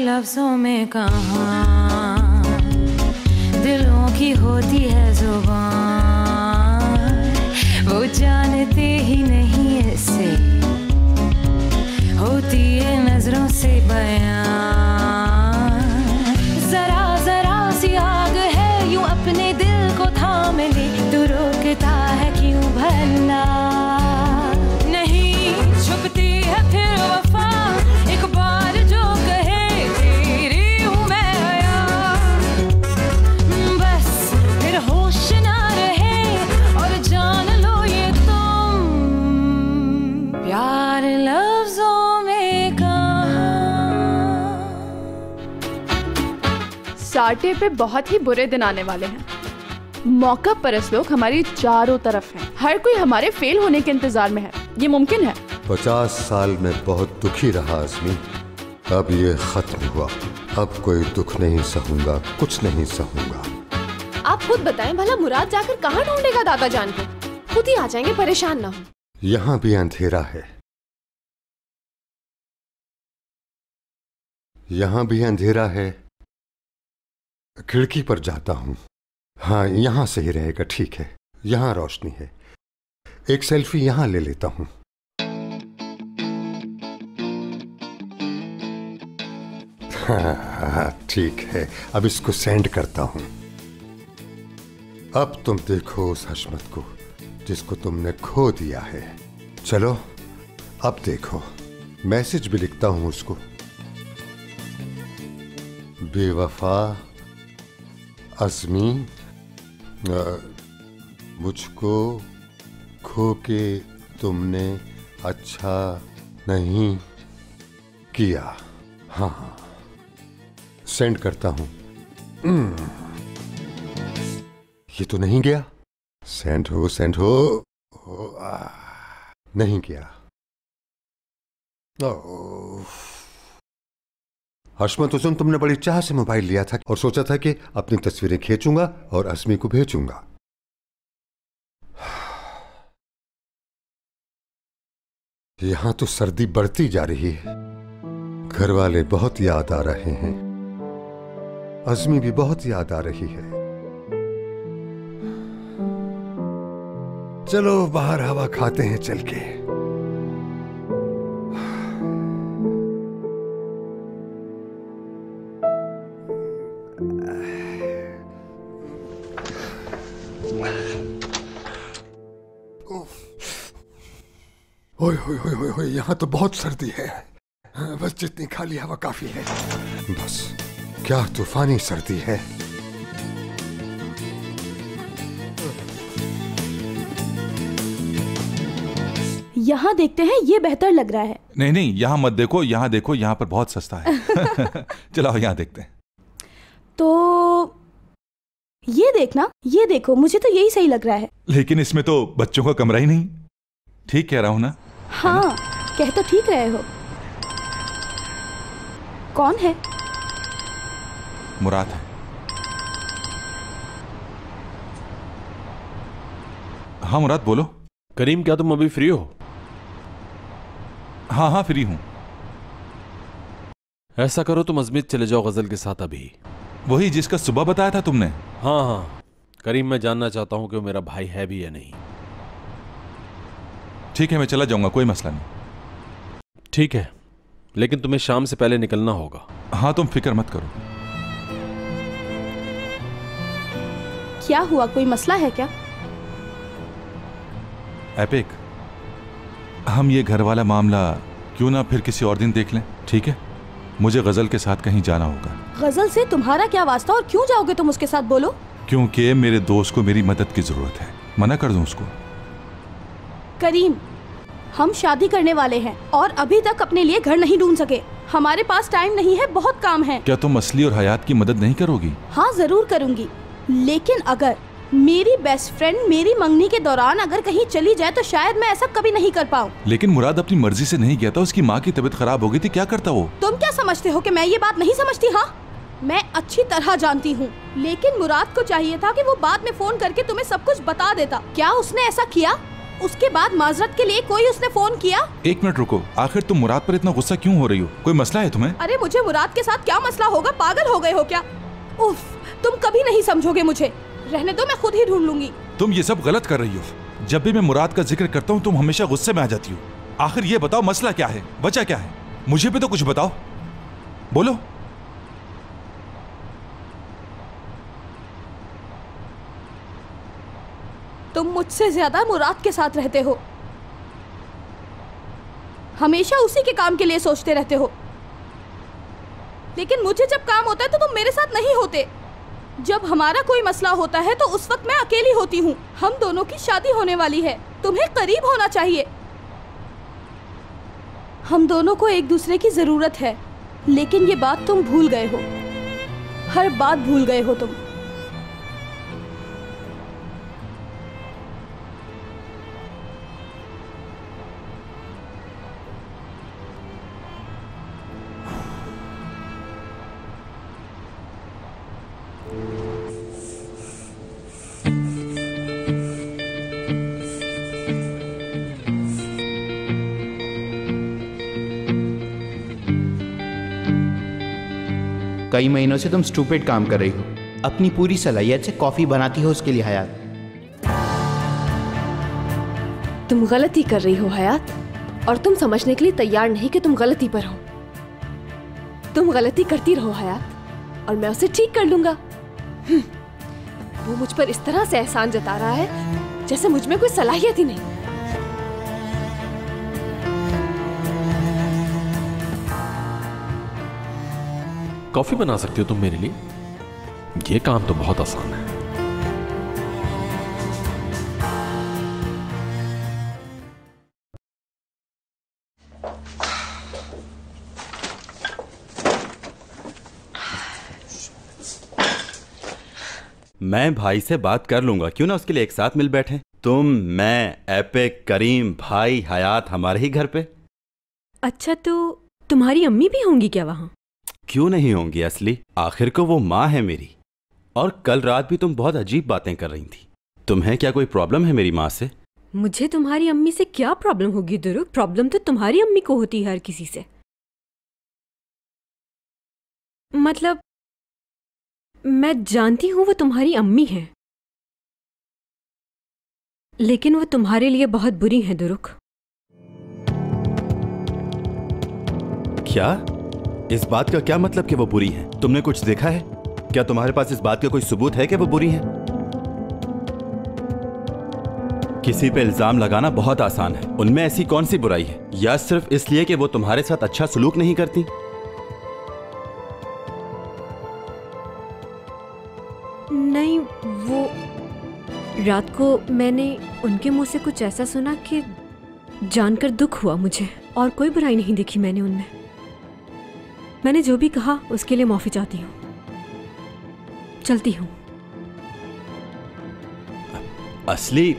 लफ्जों में कहाँ दिलों की होती है जुबान, वो जानते ही नहीं ऐसे होती है नजरों से बयान। जरा जरा सी आग है यूं अपने दिल को थाम ले, तू रोकता है क्यों भला? नहीं छुपती है फिर वफा, एक बार जो कहे तेरी हूँ मैं आया, बस फिर होश ना रहे और जान लो ये तुम प्यार लफ्जों में कहाँ। साटे पे बहुत ही बुरे दिन आने वाले हैं। मौका परस्त लोग हमारी चारों तरफ हैं। हर कोई हमारे फेल होने के इंतजार में है। ये मुमकिन है? 50 साल में बहुत दुखी रहा आज़मी, अब ये खत्म हुआ। अब कोई दुख नहीं सहूंगा, कुछ नहीं सहूंगा। आप खुद बताएं भला मुराद जाकर कहाँ ढूंढेगा दादा जान को? खुद ही आ जाएंगे, परेशान ना हो। यहाँ भी अंधेरा है, यहाँ भी अंधेरा है। खिड़की पर जाता हूँ। हाँ, यहाँ सही रहेगा, ठीक है। यहाँ रोशनी है। एक सेल्फी यहाँ ले लेता हूँ। हाँ, ठीक है। अब इसको सेंड करता हूँ। अब तुम देखो उस हशमत को जिसको तुमने खो दिया है। चलो अब देखो, मैसेज भी लिखता हूँ उसको। बेवफा अज़मी, मुझको खो के तुमने अच्छा नहीं किया। हाँ, सेंड करता हूं। ये तो नहीं गया। सेंड हो, सेंड हो। नहीं गया। हशमत हुसैन, तुमने बड़ी चाह से मोबाइल लिया था और सोचा था कि अपनी तस्वीरें खींचूंगा और अज़मी को भेजूंगा। यहां तो सर्दी बढ़ती जा रही है। घर वाले बहुत याद आ रहे हैं। अज़मी भी बहुत याद आ रही है। चलो बाहर हवा खाते हैं चल के। ओए ओए ओए ओए, यहाँ तो बहुत सर्दी है। बस जितनी खाली हवा काफी है। बस, क्या तूफानी सर्दी है। यहाँ देखते हैं, ये बेहतर लग रहा है। नहीं नहीं, यहाँ मत देखो, यहाँ देखो, यहाँ पर बहुत सस्ता है। चलो यहाँ देखते हैं। तो ये देखना, ये देखो, मुझे तो यही सही लग रहा है। लेकिन इसमें तो बच्चों का कमरा ही नहीं। ठीक कह रहा हूँ ना? हाँ, कह तो ठीक रहे हो। कौन है? मुराद है। हाँ मुराद, बोलो। करीम, क्या तुम अभी फ्री हो? हाँ हाँ, फ्री हूं। ऐसा करो, तुम अजमेर चले जाओ गजल के साथ अभी। वही जिसका सुबह बताया था तुमने? हाँ हाँ करीम, मैं जानना चाहता हूं कि वो मेरा भाई है भी या नहीं। ठीक है, मैं चला जाऊंगा, कोई मसला नहीं। ठीक है, लेकिन तुम्हें शाम से पहले निकलना होगा। हाँ, तुम फिक्र मत करो। क्या हुआ, कोई मसला है क्या? एपिक, हम ये घर वाला मामला क्यों ना फिर किसी और दिन देख लें, ठीक है? मुझे गजल के साथ कहीं जाना होगा। गजल से तुम्हारा क्या वास्ता और क्यों जाओगे तुम उसके साथ, बोलो? क्योंकि मेरे दोस्त को मेरी मदद की जरूरत है। मना कर दूं उसको? करीम, हम शादी करने वाले हैं और अभी तक अपने लिए घर नहीं ढूंढ सके। हमारे पास टाइम नहीं है, बहुत काम है। क्या तुम असली और हयात की मदद नहीं करोगी? हाँ जरूर करूंगी, लेकिन अगर मेरी बेस्ट फ्रेंड मेरी मंगनी के दौरान अगर कहीं चली जाए तो शायद मैं ऐसा कभी नहीं कर पाऊँ। लेकिन मुराद अपनी मर्जी से नहीं गया था, उसकी माँ की तबीयत खराब हो गई थी, क्या करता वो? तुम क्या समझते हो कि मैं ये बात नहीं समझती? हाँ, मैं अच्छी तरह जानती हूँ, लेकिन मुराद को चाहिए था कि वो बाद में फोन करके तुम्हें सब कुछ बता देता। क्या उसने ऐसा किया? उसके बाद माजरत के लिए कोई उसने फोन किया? 1 मिनट रुको, आखिर तुम मुराद पर इतना गुस्सा क्यों हो रही हो? कोई मसला है तुम्हें? अरे मुझे मुराद के साथ क्या मसला होगा, पागल हो गए हो क्या? उफ, तुम कभी नहीं समझोगे मुझे। रहने दो, मैं खुद ही ढूंढ लूंगी। तुम ये सब गलत कर रही हो। जब भी मैं मुराद का जिक्र करता हूँ तुम हमेशा गुस्से में आ जाती हो। आखिर ये बताओ मसला क्या है, वजह क्या है? मुझे भी तो कुछ बताओ, बोलो। तुम मुझसे ज्यादा मुराद के साथ रहते हो, हमेशा उसी के काम के लिए सोचते रहते हो। लेकिन मुझे जब काम होता है तो तुम मेरे साथ नहीं होते। जब हमारा कोई मसला होता है तो उस वक्त मैं अकेली होती हूँ। हम दोनों की शादी होने वाली है, तुम्हें करीब होना चाहिए। हम दोनों को एक दूसरे की जरूरत है, लेकिन ये बात तुम भूल गए हो। हर बात भूल गए हो तुम। कई महीनों से तुम स्टूपिड काम कर रही हो। अपनी पूरी सलाहियत से कॉफी बनाती हो उसके लिए हयात। तुम गलती कर रही हो हयात, और तुम समझने के लिए तैयार नहीं कि तुम गलती पर हो। तुम गलती करती रहो हयात, और मैं उसे ठीक कर लूंगा। वो मुझ पर इस तरह से एहसान जता रहा है जैसे मुझ में कोई सलाहियत ही नहीं। कॉफी बना सकती हो तुम मेरे लिए? ये काम तो बहुत आसान है। मैं भाई से बात कर लूंगा, क्यों ना उसके लिए एक साथ मिल बैठे। तुम, मैं, एपिक, करीम, भाई, हयात हमारे ही घर पे। अच्छा, तो तुम्हारी अम्मी भी होंगी क्या वहां? क्यों नहीं होंगी असली, आखिर को वो माँ है मेरी। और कल रात भी तुम बहुत अजीब बातें कर रही थी। तुम्हें क्या कोई प्रॉब्लम है मेरी माँ से? मुझे तुम्हारी अम्मी से क्या प्रॉब्लम होगी दुरुक? प्रॉब्लम तो तुम्हारी अम्मी को होती है हर किसी से। मतलब मैं जानती हूं वो तुम्हारी अम्मी है, लेकिन वो तुम्हारे लिए बहुत बुरी हैं दुरुक। क्या? इस बात का क्या मतलब कि वो बुरी हैं? तुमने कुछ देखा है? क्या तुम्हारे पास इस बात का कोई सबूत है कि वो बुरी हैं? किसी पे इल्जाम लगाना बहुत आसान है। उनमें ऐसी कौन सी बुराई है? या सिर्फ इसलिए कि वो तुम्हारे साथ अच्छा सलूक नहीं करती? नहीं, वो रात को मैंने उनके मुंह से कुछ ऐसा सुना कि जानकर दुख हुआ मुझे, और कोई बुराई नहीं देखी मैंने उनमें। मैंने जो भी कहा उसके लिए माफी चाहती हूँ। चलती हूँ। असली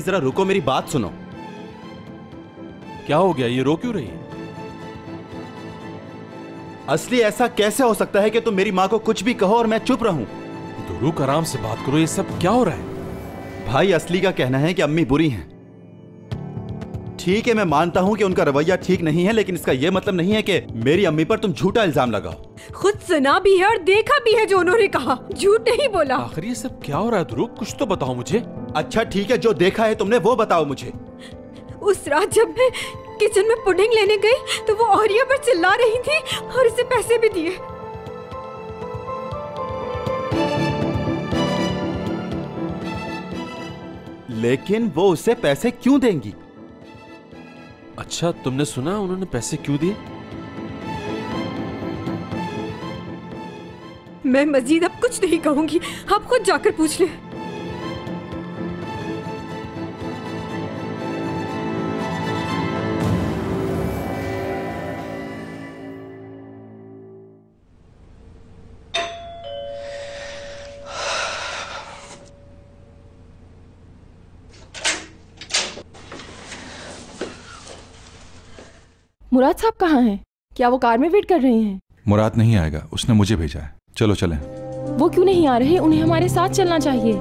जरा रुको, मेरी बात सुनो। क्या हो गया? ये रो क्यों रही है? असली ऐसा कैसे हो सकता है कि तुम मेरी माँ को कुछ भी कहो और मैं चुप रहूं? तो रुक, आराम से बात करो। ये सब क्या हो रहा है? भाई, असली का कहना है कि अम्मी बुरी हैं। ठीक है, मैं मानता हूं कि उनका रवैया ठीक नहीं है, लेकिन इसका यह मतलब नहीं है कि मेरी अम्मी पर तुम झूठा इल्जाम लगाओ। खुद सुना भी है और देखा भी है जो उन्होंने कहा, झूठ नहीं बोला। आखिर ये सब क्या हो रहा है ध्रुव? कुछ तो बताओ मुझे। अच्छा ठीक है, जो देखा है तुमने वो बताओ मुझे। उस रात जब मैं किचन में पुडिंग लेने गई तो वो औरिया पर चिल्ला रही थी और उसे पैसे भी दिए। लेकिन वो उसे पैसे क्यों देंगी? अच्छा, तुमने सुना उन्होंने पैसे क्यों दिए? मैं मजीद अब कुछ नहीं कहूंगी, आप खुद जाकर पूछ ले। मुराद साहब कहाँ हैं? क्या वो कार में वेट कर रहे हैं? मुराद नहीं आएगा, उसने मुझे भेजा है। चलो चलें। वो क्यों नहीं आ रहे? उन्हें हमारे साथ चलना चाहिए।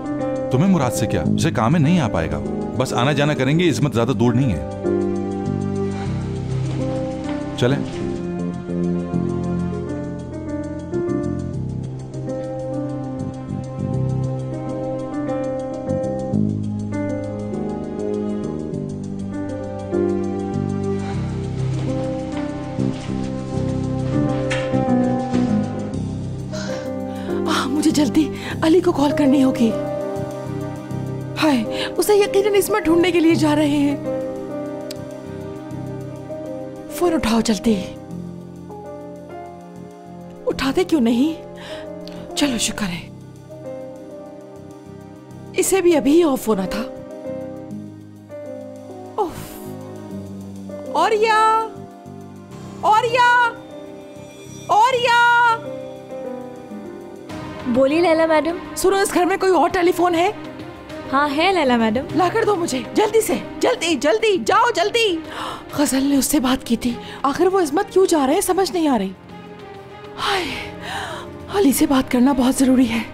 तुम्हें मुराद से क्या, उसे काम में नहीं आ पाएगा। बस आना जाना करेंगे, इस्मत ज्यादा दूर नहीं है। चलें। मुझे जल्दी अली को कॉल करनी होगी। हाय, उसे यकीनन इसमें ढूंढने के लिए जा रहे हैं। फोन उठाओ जल्दी। उठाते क्यों नहीं? चलो शुक्र है, इसे भी अभी ही ऑफ होना था। औरिया, औरिया, औरिया। बोलिए लैला मैडम। सुनो, इस घर में कोई और टेलीफोन है? हाँ है लैला मैडम। ला कर दो मुझे जल्दी से, जल्दी जल्दी जाओ जल्दी। गजल ने उससे बात की थी, आखिर वो इस्मत क्यों जा रहे हैं समझ नहीं आ रही। हाय, अली से बात करना बहुत जरूरी है।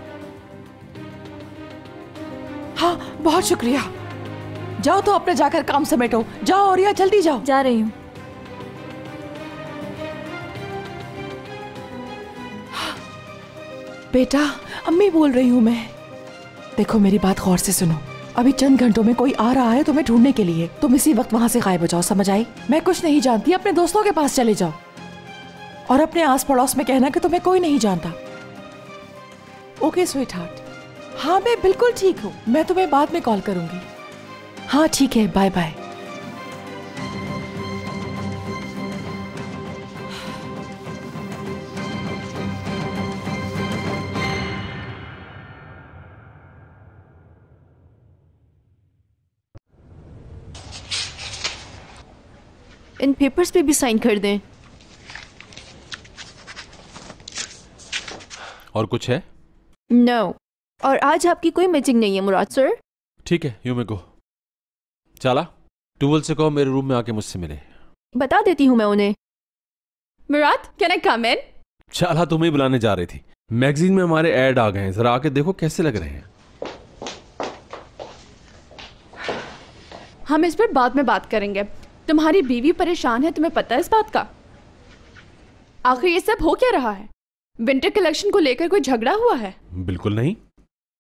हाँ बहुत शुक्रिया। जाओ तो अपने जाकर काम समेटो। जाओ औरिया, जल्दी जाओ। जा रही हूँ। बेटा, अम्मी बोल रही हूँ मैं। देखो मेरी बात गौर से सुनो। अभी चंद घंटों में कोई आ रहा है तुम्हें ढूंढने के लिए। तुम इसी वक्त वहां से गायब हो जाओ, समझ आई? मैं कुछ नहीं जानती, अपने दोस्तों के पास चले जाओ और अपने आस पड़ोस में कहना कि तुम्हें कोई नहीं जानता। Okay sweet heart. हाँ मैं बिल्कुल ठीक हूँ, मैं तुम्हें बाद में कॉल करूंगी। हाँ ठीक है, बाय बाय। इन पेपर्स पे भी साइन कर दें। और कुछ है? नो। और आज आपकी कोई मीटिंग नहीं है मुराद सर। ठीक है, यू मे गो। चला, टूवल से कहो मेरे रूम में आके मुझसे मिले। बता देती हूँ मैं उन्हें। मुराद, कैन आई कम इन? चला, तुम्हें बुलाने जा रही थी। मैगजीन में हमारे ऐड आ गए हैं, जरा आके देखो कैसे लग रहे हैं। हम इस पर बाद में बात करेंगे। तुम्हारी बीवी परेशान है, तुम्हें पता है इस बात का? आखिर ये सब हो क्या रहा है? विंटर कलेक्शन को लेकर कोई झगड़ा हुआ है? बिल्कुल नहीं।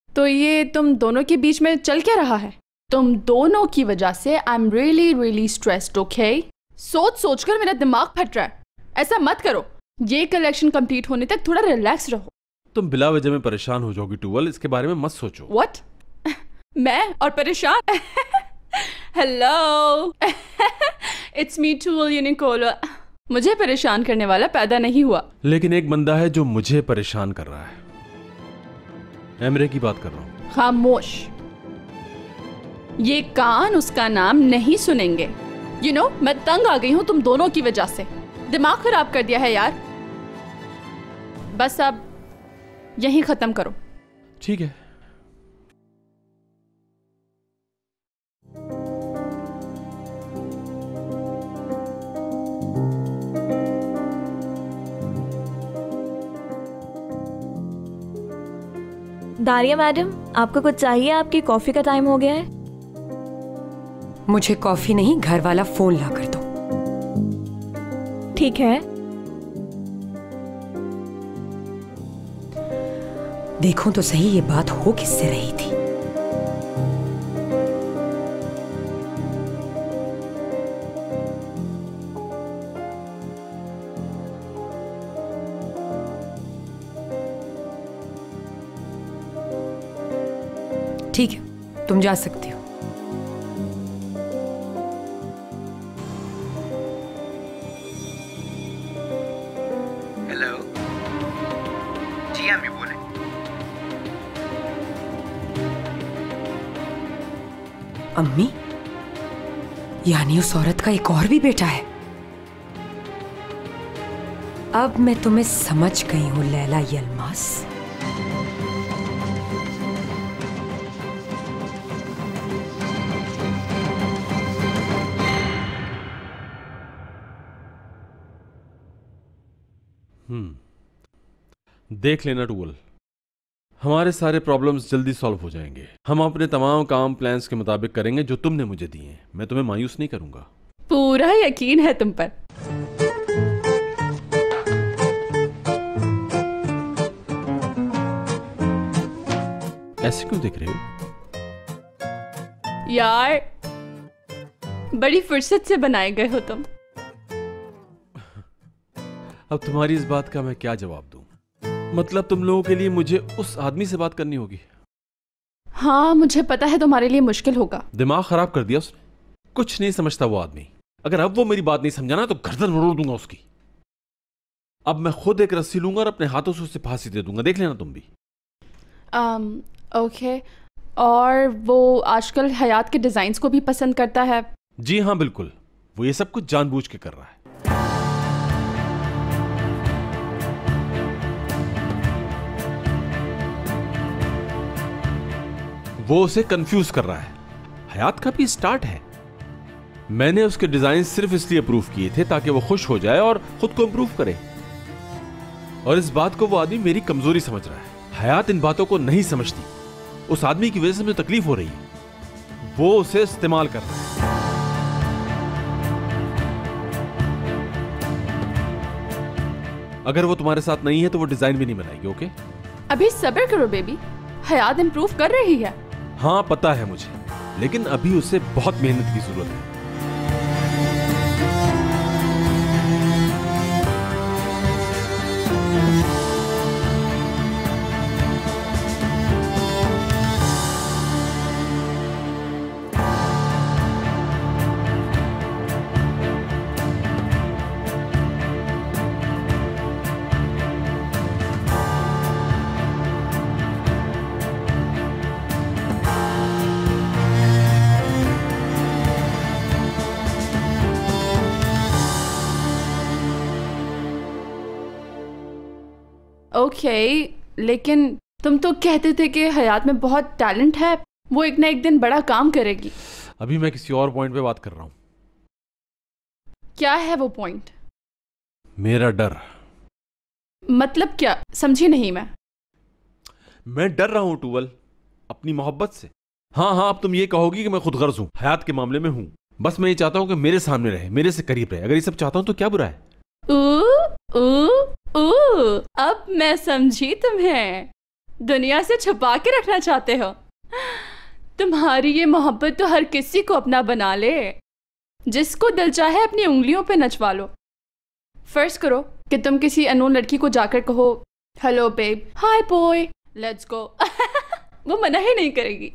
तो ये तुम दोनों के बीच में चल क्या रहा है? तुम दोनों की वजह से I am really really stressed, okay? सोच सोच कर मेरा दिमाग फट रहा है। ऐसा मत करो, ये कलेक्शन कंप्लीट होने तक थोड़ा रिलैक्स रहो। तुम बिला वजह में परेशान हो जाओगी टूवल, इसके बारे में मत सोचो। व्हाट? मैं और परेशान? Hello, it's me towel Uniqlo. मुझे परेशान करने वाला पैदा नहीं हुआ। लेकिन एक बंदा है जो मुझे परेशान कर रहा है। एमरे की बात कर रहा हूं। खामोश। ये कान उसका नाम नहीं सुनेंगे। यू नो, मैं तंग आ गई हूं तुम दोनों की वजह से। दिमाग खराब कर दिया है यार। बस अब यहीं खत्म करो। ठीक है। दारिया मैडम, आपको कुछ चाहिए? आपकी कॉफी का टाइम हो गया है। मुझे कॉफी नहीं, घर वाला फोन ला कर दो। ठीक है। देखो तो सही ये बात हो किससे रही थी। ठीक है, तुम जा सकती हो। हेलो जी, अम्मी बोले। अम्मी, यानी उस औरत का एक और भी बेटा है। अब मैं तुम्हें समझ गई हूं लैला यलमास। देख लेना टूवल, हमारे सारे प्रॉब्लम्स जल्दी सॉल्व हो जाएंगे। हम अपने तमाम काम प्लान्स के मुताबिक करेंगे जो तुमने मुझे दिए हैं। मैं तुम्हें मायूस नहीं करूंगा। पूरा यकीन है तुम पर। ऐसे क्यों देख रहे हो? यार बड़ी फुर्सत से बनाए गए हो तुम। अब तुम्हारी इस बात का मैं क्या जवाब दूं? मतलब तुम लोगों के लिए मुझे उस आदमी से बात करनी होगी? हाँ मुझे पता है तुम्हारे लिए मुश्किल होगा। दिमाग खराब कर दिया उसने। कुछ नहीं समझता वो आदमी। अगर अब वो मेरी बात नहीं समझा ना तो गर्दन मरोड़ दूंगा उसकी। अब मैं खुद एक रस्सी लूंगा और अपने हाथों से उसे फांसी दे दूंगा। देख लेना तुम भी। ओके। और वो आजकल हयात के डिजाइन्स को भी पसंद करता है? जी हाँ बिल्कुल। वो ये सब कुछ जानबूझ के कर रहा है। वो उसे कंफ्यूज कर रहा है। हयात का भी स्टार्ट है। मैंने उसके डिजाइन सिर्फ इसलिए अप्रूव किए थे ताकि वो खुश हो जाए और खुद को इंप्रूव करे। और इस बात को वो आदमी मेरी कमजोरी समझ रहा है। हयात इन बातों को नहीं समझती। उस आदमी की वजह से मुझे तकलीफ हो रही है। वो उसे इस्तेमाल कर रहा है। अगर वो तुम्हारे साथ नहीं है तो वो डिजाइन भी नहीं बनाएगी। ओके? अभी सब्र करो बेबी। हयात इंप्रूव कर रही है। हाँ पता है मुझे, लेकिन अभी उसे बहुत मेहनत की जरूरत है। ओके, लेकिन तुम तो कहते थे कि हयात में बहुत टैलेंट है, वो एक ना एक दिन बड़ा काम करेगी। अभी मैं किसी और पॉइंट पे बात कर रहा हूं। क्या है वो पॉइंट? मेरा डर। मतलब क्या? समझी नहीं मैं। मैं डर रहा हूं टूवल, अपनी मोहब्बत से। हाँ हाँ, अब तुम ये कहोगी कि मैं खुदगर्ज हूं, हयात के मामले में हूं। बस मैं ये चाहता हूं कि मेरे सामने रहे, मेरे से करीब रहे। अगर ये सब चाहता हूं तो क्या बुरा है? अब मैं समझी तुम्हें। दुनिया से छुपा के रखना चाहते हो। तुम्हारी ये मोहब्बत तो हर किसी को अपना बना ले। जिसको दिल चाहे अपनी उंगलियों पे नचवा लो। फर्ज करो कि तुम किसी अननोन लड़की को जाकर कहो, hello babe, hi boy, let's go. वो मना ही नहीं करेगी।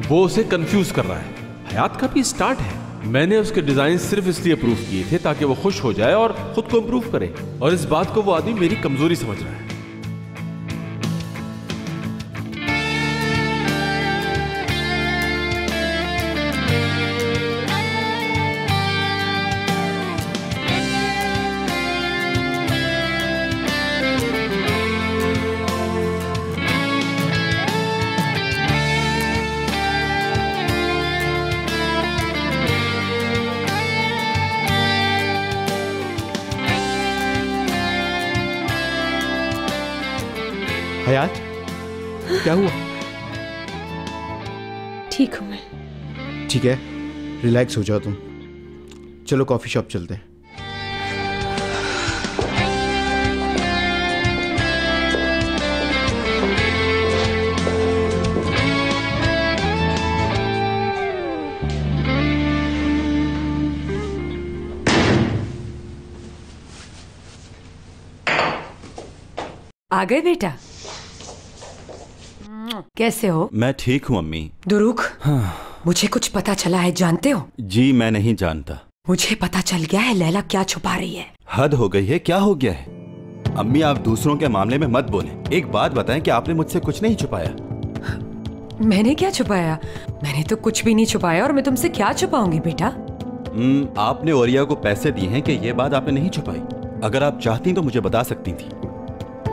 वो उसे कंफ्यूज कर रहा है। हयात का भी स्टार्ट है। मैंने उसके डिजाइन सिर्फ इसलिए अप्रूव किए थे ताकि वो खुश हो जाए और खुद को इंप्रूव करे। और इस बात को वो आदमी मेरी कमजोरी समझ रहा है। हयात, क्या हुआ? ठीक हूं मैं। ठीक है, रिलैक्स हो जाओ तुम। चलो कॉफी शॉप चलते हैं। आ गए बेटा? कैसे हो? मैं ठीक हूँ अम्मी। दुरुख, हाँ। मुझे कुछ पता चला है, जानते हो? जी मैं नहीं जानता। मुझे पता चल गया है लैला क्या छुपा रही है। हद हो गई है, क्या हो गया है? अम्मी आप दूसरों के मामले में मत बोलें। एक बात बताएं कि आपने मुझसे कुछ नहीं छुपाया। मैंने क्या छुपाया? मैंने तो कुछ भी नहीं छुपाया। और मैं तुमसे क्या छुपाऊंगी बेटा? आपने ओरिया को पैसे दिए हैं कि ये बात आपने नहीं छुपाई। अगर आप चाहती तो मुझे बता सकती थी।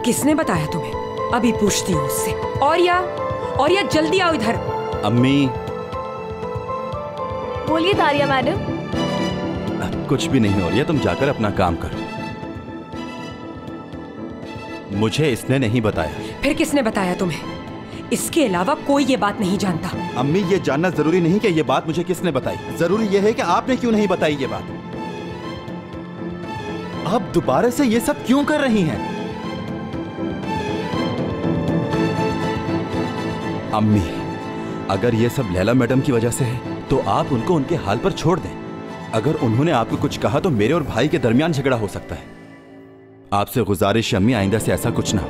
किसने बताया तुम्हें? अभी पूछती हूँ उससे। और जल्दी आओ इधर। अम्मी। बोलिए तारिया मैडम। कुछ भी नहीं हो रही है, तुम जाकर अपना काम करो। मुझे इसने नहीं बताया। फिर किसने बताया तुम्हें? इसके अलावा कोई ये बात नहीं जानता। अम्मी, ये जानना जरूरी नहीं कि ये बात मुझे किसने बताई, जरूरी ये है कि आपने क्यों नहीं बताई ये बात। आप दोबारा से ये सब क्यों कर रही हैं? अम्मी, अगर ये सब लैला मैडम की वजह से है तो आप उनको उनके हाल पर छोड़ दें। अगर उन्होंने आपको कुछ कहा तो मेरे और भाई के दरमियान झगड़ा हो सकता है। आपसे गुजारिश है अम्मी, आइंदा से ऐसा कुछ ना हो।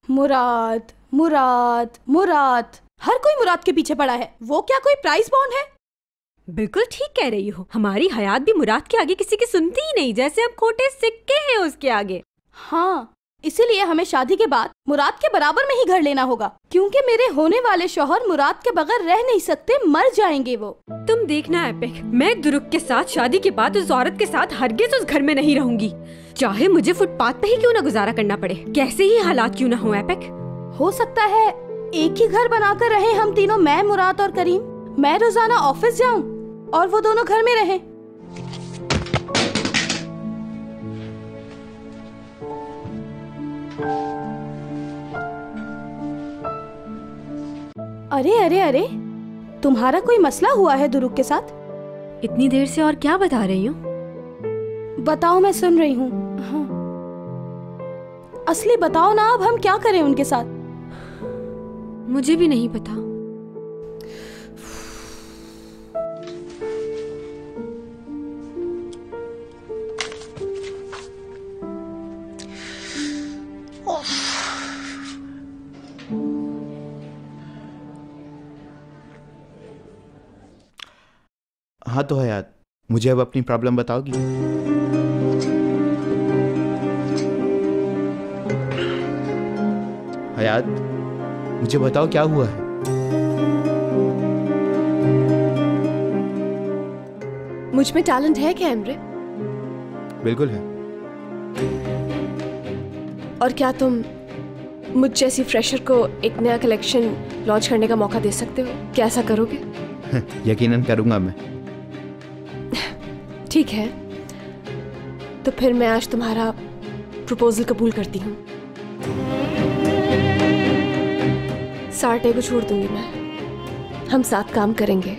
मुराद, मुराद, मुराद, हर कोई मुराद के पीछे पड़ा है। वो क्या कोई प्राइस बॉन्ड है? बिल्कुल ठीक कह रही हो। हमारी हयात भी मुराद के आगे किसी की सुनती ही नहीं, जैसे हम खोटे सिक्के हैं उसके आगे। हाँ, इसीलिए हमें शादी के बाद मुराद के बराबर में ही घर लेना होगा, क्योंकि मेरे होने वाले शौहर मुराद के बगैर रह नहीं सकते, मर जाएंगे वो। तुम देखना एपिक, मैं दुरुक के साथ शादी के बाद उस औरत के साथ हरगिज उस घर में नहीं रहूंगी, चाहे मुझे फुटपाथ पे ही क्यों ना गुजारा करना पड़े, कैसे ही हालात क्यों ना हो। एपिक, हो सकता है एक ही घर बनाकर रहे हम तीनों, मैं, मुराद और करीम। मैं रोजाना ऑफिस जाऊं और वो दोनों घर में रहें। अरे अरे अरे, तुम्हारा कोई मसला हुआ है दुरुक के साथ? इतनी देर से और क्या बता रही हूँ? बताओ, मैं सुन रही हूँ। हाँ। असली बताओ ना, अब हम क्या करें उनके साथ? मुझे भी नहीं पता। हाँ तो हयात, मुझे अब अपनी प्रॉब्लम बताओगी? हयात, मुझे बताओ क्या हुआ है? मुझ में टैलेंट है क्या एमरे? बिल्कुल है। और क्या तुम मुझ जैसी फ्रेशर को एक नया कलेक्शन लॉन्च करने का मौका दे सकते हो? क्या ऐसा करोगे? यकीनन करूंगा मैं। ठीक है, तो फिर मैं आज तुम्हारा प्रपोजल कबूल करती हूँ। सार्टे को छोड़ दूंगी मैं, हम साथ काम करेंगे,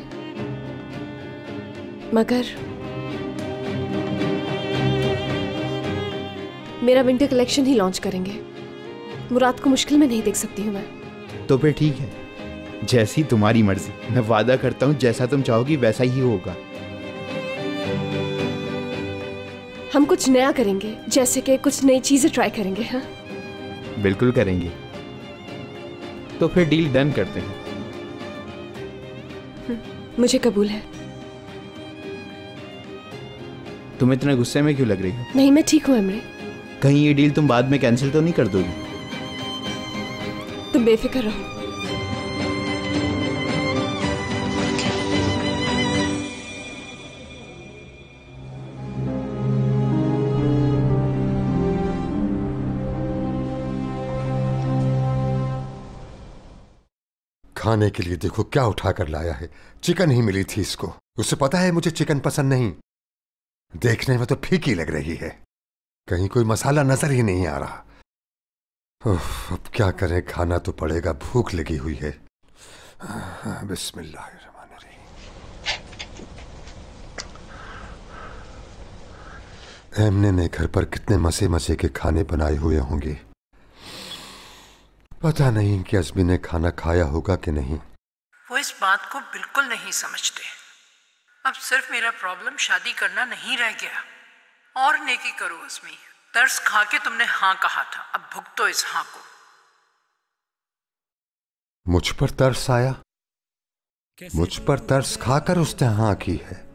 मगर मेरा विंटर कलेक्शन ही लॉन्च करेंगे। मुराद को मुश्किल में नहीं देख सकती हूँ मैं। तो फिर ठीक है, जैसी तुम्हारी मर्जी। मैं वादा करता हूँ जैसा तुम चाहोगी वैसा ही होगा। हम कुछ नया करेंगे, जैसे कि कुछ नई चीजें ट्राई करेंगे। हाँ, बिल्कुल करेंगे। तो फिर डील डन करते हैं। मुझे कबूल है। तुम इतना गुस्से में क्यों लग रही हो? नहीं, मैं ठीक हूँ एमरे। कहीं ये डील तुम बाद में कैंसिल तो नहीं कर दोगी? तुम बेफिक्र रहो। खाने के लिए देखो क्या उठा कर लाया है। चिकन ही मिली थी इसको। उसे पता है मुझे चिकन पसंद नहीं। देखने में तो फीकी लग रही है, कहीं कोई मसाला नजर ही नहीं आ रहा। अब क्या करें, खाना तो पड़ेगा, भूख लगी हुई है। बिस्मिल्लाहिर्रहमानिर्रहीम। एमने ने घर पर कितने मजे मजे के खाने बनाए हुए होंगे। पता नहीं कि अज़मी ने खाना खाया होगा कि नहीं। वो इस बात को बिल्कुल नहीं समझते। अब सिर्फ मेरा प्रॉब्लम शादी करना नहीं रह गया। और नेकी करो अज़मी, तरस खा के तुमने हाँ कहा था, अब भुगतो इस हाँ को। मुझ पर तरस आया? मुझ पर तरस खाकर उसने हाँ की है।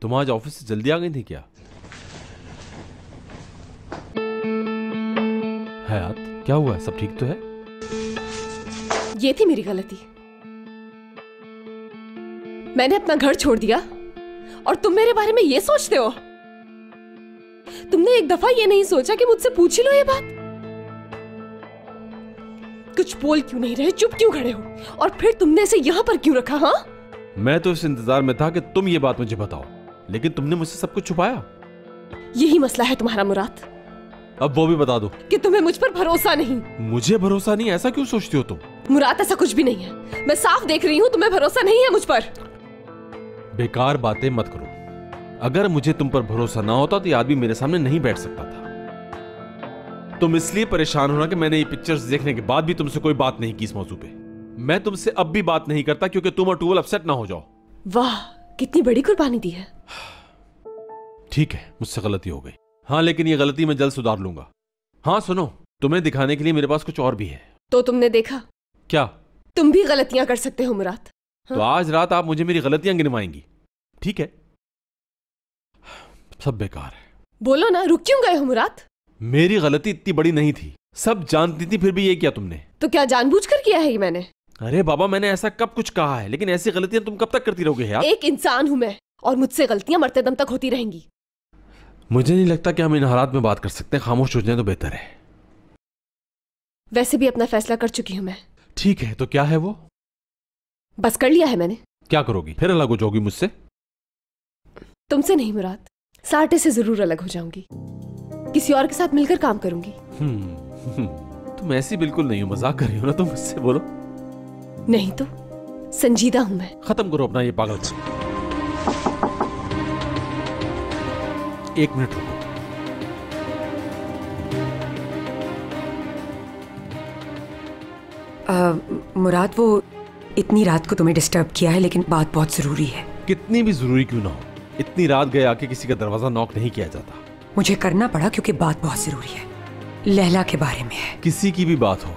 तुम आज ऑफिस से जल्दी आ गई थी क्या? हयात, क्या हुआ है? सब ठीक तो है? ये थी मेरी गलती। मैंने अपना घर छोड़ दिया और तुम मेरे बारे में ये सोचते हो? तुमने एक दफा ये नहीं सोचा कि मुझसे पूछ ही लो ये बात? कुछ बोल क्यों नहीं रहे, चुप क्यों खड़े हो? और फिर तुमने इसे यहां पर क्यों रखा? हाँ, मैं तो इस इंतजार में था कि तुम ये बात मुझे बताओ, लेकिन तुमने मुझसे सब कुछ छुपाया। यही मसला है तुम्हारा मुराद। अब वो भी बता दो कि तुम्हें मुझ पर भरोसा नहीं। मुझे भरोसा नहीं? ऐसा क्यों सोचती हो तुम? मुराद, ऐसा कुछ भी नहीं है। मैं साफ देख रही हूँ तुम्हें भरोसा नहीं है मुझ पर। बेकार बातें मत करो। अगर मुझे तुम पर भरोसा ना होता तो ये आदमी मेरे सामने नहीं बैठ सकता था। तुम इसलिए परेशान होना कि मैंने ये पिक्चर्स देखने के बाद भी तुमसे कोई बात नहीं की इस मौजू पे। मैं तुमसे अब भी बात नहीं करता क्योंकि तुम और टूवल अपसेट ना हो जाओ। वाह, कितनी बड़ी कुर्बानी दी है। ठीक है, मुझसे गलती हो गई। हाँ, लेकिन ये गलती मैं जल्द सुधार लूंगा। हाँ सुनो, तुम्हें दिखाने के लिए मेरे पास कुछ और भी है। तो तुमने देखा? क्या? तुम भी गलतियां कर सकते हो मुराद। तो आज रात आप मुझे मेरी गलतियां गिनवाएंगी, ठीक है? सब बेकार है। बोलो ना, रुक क्यों गए हो मुराद? मेरी गलती इतनी बड़ी नहीं थी, सब जानती थी, फिर भी ये किया तुमने। तो क्या जानबूझकर किया है ये मैंने? अरे बाबा, मैंने ऐसा कब कुछ कहा है? लेकिन ऐसी गलतियां तुम कब तक करती रहोगे यार? एक इंसान हूं मैं और मुझसे गलतियां मरते दम तक होती रहेंगी। मुझे नहीं लगता कि हम इन हालात में बात कर सकते हैं। खामोश हो जाए तो बेहतर है। वैसे भी अपना फैसला कर चुकी हूं मैं। ठीक है, तो क्या है वो? बस कर लिया है मैंने। क्या करोगी? फिर अलग हो जाओगी मुझसे? तुमसे नहीं मुराद, साटे से जरूर अलग हो जाऊंगी। किसी और के साथ मिलकर काम करूंगी। तुम ऐसी बिल्कुल नहीं हो। मजाक कर रही हो ना तुम मुझसे? बोलो। नहीं तो संजीदा हूं मैं। खत्म करो अपना ये पागलपन। एक मिनट रुको। मुराद, वो इतनी रात को तुम्हें डिस्टर्ब किया है, लेकिन बात बहुत जरूरी है। कितनी भी जरूरी क्यों ना हो, इतनी रात गए आके किसी का दरवाजा नॉक नहीं किया जाता। मुझे करना पड़ा क्योंकि बात बहुत जरूरी है। लैला के बारे में है। किसी की भी बात हो,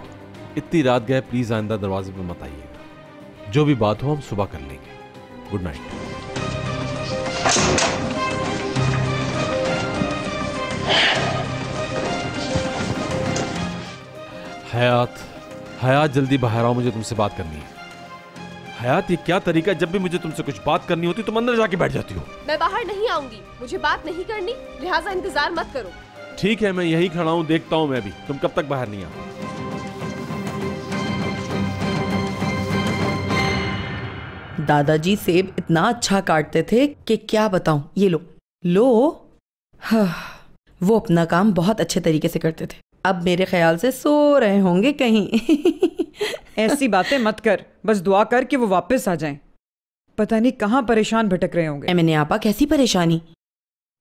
इतनी रात गए प्लीज आइंदा दरवाजे पे मत आइएगा। जो भी बात हो हम सुबह कर लेंगे। Good night. हयात, जल्दी बाहर आओ, मुझे तुमसे बात करनी है। हयात, ये क्या तरीका? जब भी मुझे तुमसे कुछ बात करनी होती तुम अंदर जाके बैठ जाती हो। मैं बाहर नहीं आऊंगी, मुझे बात नहीं करनी, लिहाजा इंतजार मत करो। ठीक है, मैं यहीं खड़ा हूं, देखता हूं मैं भी तुम कब तक बाहर नहीं आओ। दादाजी सेब इतना अच्छा काटते थे कि क्या बताऊं। ये लो। हाँ, वो अपना काम बहुत अच्छे तरीके से करते थे। अब मेरे ख्याल से सो रहे होंगे कहीं। ऐसी बातें मत कर, बस दुआ कर कि वो वापस आ जाएं। पता नहीं कहाँ परेशान भटक रहे होंगे। मैंने आपा, कैसी परेशानी?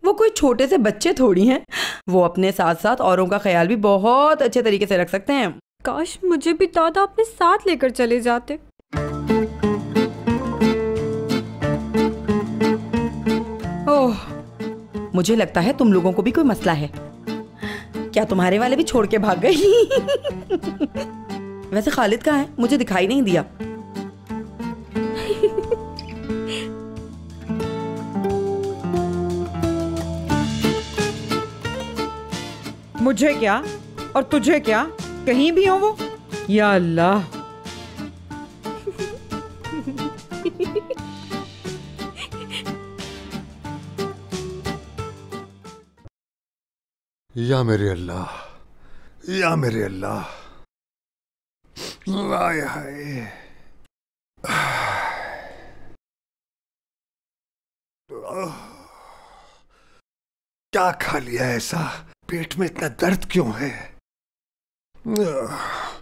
वो कोई छोटे से बच्चे थोड़ी हैं। वो अपने साथ साथ औरों का ख्याल भी बहुत अच्छे तरीके से रख सकते हैं। काश मुझे भी दादा अपने साथ लेकर चले जाते। ओह, मुझे लगता है तुम लोगों को भी कोई मसला है। क्या तुम्हारे वाले भी छोड़ के भाग गई? वैसे खालिद कहाँ है? मुझे दिखाई नहीं दिया। मुझे क्या और तुझे क्या, कहीं भी हो वो? या अल्लाह। या मेरे अल्लाह, या मेरे अल्लाह। हाय हाय। क्या खा लिया ऐसा? पेट में इतना दर्द क्यों है?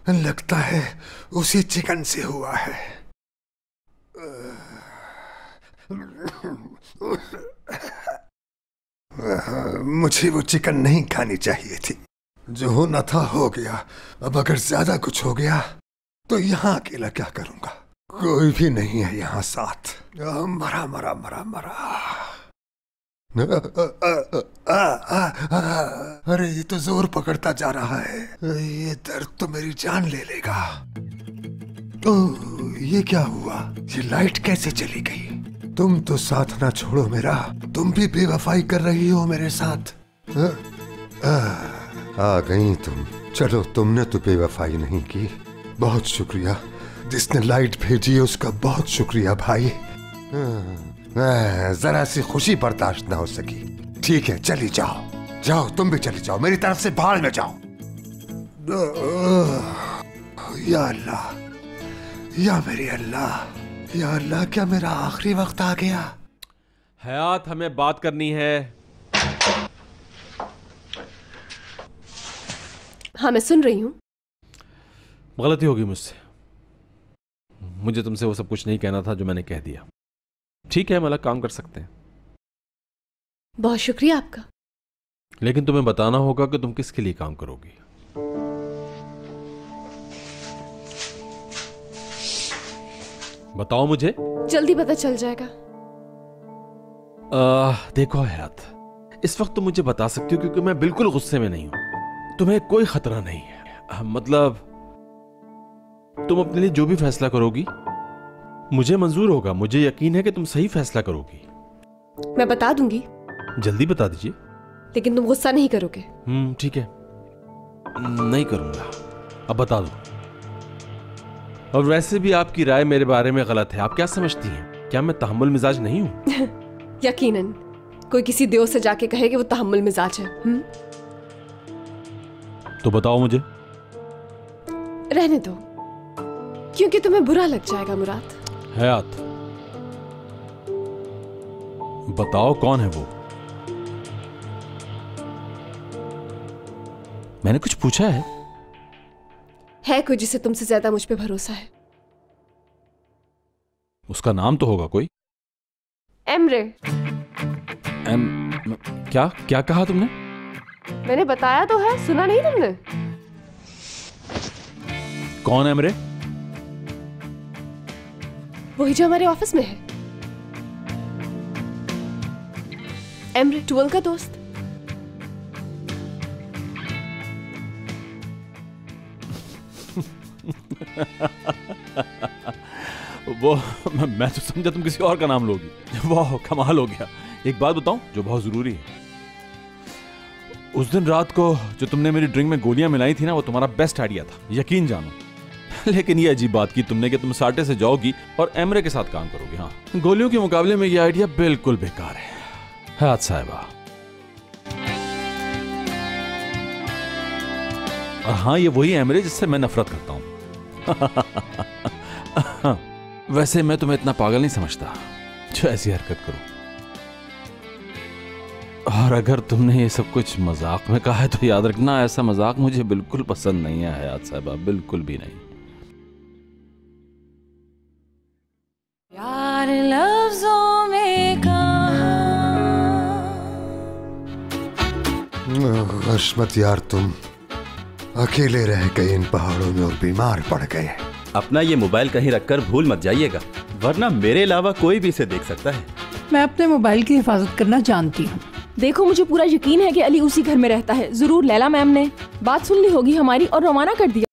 लगता है उसी चिकन से हुआ है। मुझे वो चिकन नहीं खानी चाहिए थी। जो होना था हो गया। अब अगर ज्यादा कुछ हो गया तो यहाँ अकेला क्या करूंगा? कोई भी नहीं है यहाँ साथ। मरा मरा मरा मरा। अरे ये तो जोर पकड़ता जा रहा है। ये दर्द तो मेरी जान ले लेगा। ओह, ये क्या हुआ? ये लाइट कैसे चली गई? तुम तो साथ ना छोड़ो मेरा, तुम भी बेवफाई कर रही हो मेरे साथ। आ गई तुम। चलो, तुमने तो बेवफाई नहीं की। बहुत शुक्रिया। जिसने लाइट भेजी है उसका बहुत शुक्रिया भाई। जरा सी खुशी बर्दाश्त ना हो सकी। ठीक है, चली जाओ। जाओ, तुम भी चली जाओ, मेरी तरफ से भाड़ में जाओ। या अल्लाह, या मेरी अल्लाह, या अल्लाह, क्या मेरा आखिरी वक्त आ गया? हयात, हमें बात करनी है। हाँ, मैं सुन रही हूँ। गलती होगी मुझसे। मुझे तुमसे वो सब कुछ नहीं कहना था जो मैंने कह दिया। ठीक है, हम अलग काम कर सकते हैं। बहुत शुक्रिया आपका। लेकिन तुम्हें बताना होगा कि तुम किसके लिए काम करोगी। बताओ मुझे। जल्दी पता चल जाएगा। देखो हयात, इस वक्त तुम मुझे बता सकती हो क्योंकि मैं बिल्कुल गुस्से में नहीं हूं। तुम्हें कोई खतरा नहीं है। मतलब तुम अपने लिए जो भी फैसला करोगी मुझे मंजूर होगा। मुझे यकीन है कि तुम सही फैसला करोगी। मैं बता दूंगी। जल्दी बता दीजिए। लेकिन तुम गुस्सा नहीं करोगे? ठीक है, नहीं करूंगा। अब बता दो। और वैसे भी आपकी राय मेरे बारे में गलत है। आप क्या समझती हैं? क्या मैं तहम्मुल मिजाज नहीं हूं? यकीनन कोई किसी देव से जाके कहे कि वो तहम्मुल मिजाज है। तो बताओ मुझे। रहने दो, क्योंकि तुम्हें बुरा लग जाएगा मुराद। हयात, बताओ कौन है वो? मैंने कुछ पूछा है कोई जिसे तुमसे ज्यादा मुझ पे भरोसा है। उसका नाम तो होगा कोई। एमरे। क्या कहा तुमने? मैंने बताया तो है, सुना नहीं तुमने? कौन एमरे? वही जो हमारे ऑफिस में है। एमरे टूअल का दोस्त। वो मैं तो समझा तुम किसी और का नाम लोगी। वाह, कमाल हो गया। एक बात बताऊं जो बहुत जरूरी है। उस दिन रात को जो तुमने मेरी ड्रिंक में गोलियां मिलाई थी ना, वो तुम्हारा बेस्ट आइडिया था, यकीन जानो। लेकिन ये अजीब बात की तुमने कि तुम साटे से जाओगी और एमरे के साथ काम करोगी। हाँ, गोलियों के मुकाबले में ये आइडिया बिल्कुल बेकार है। हयात साहिबा। और हाँ, ये वही एमरे जिससे मैं नफरत करता हूं। वैसे मैं तुम्हें इतना पागल नहीं समझता जो ऐसी हरकत करो। और अगर तुमने ये सब कुछ मजाक में कहा है तो याद रखना, ऐसा मजाक मुझे बिल्कुल पसंद नहीं है हयात साहिबा, बिल्कुल भी नहीं। यार लफ्जों में हशमत यार, तुम अकेले रह गए इन पहाड़ों में और बीमार पड़ गए। अपना ये मोबाइल कहीं रखकर भूल मत जाइएगा, वरना मेरे अलावा कोई भी इसे देख सकता है। मैं अपने मोबाइल की हिफाजत करना जानती हूँ। देखो, मुझे पूरा यकीन है कि अली उसी घर में रहता है। जरूर लैला मैम ने बात सुन ली होगी हमारी और रवाना कर दिया।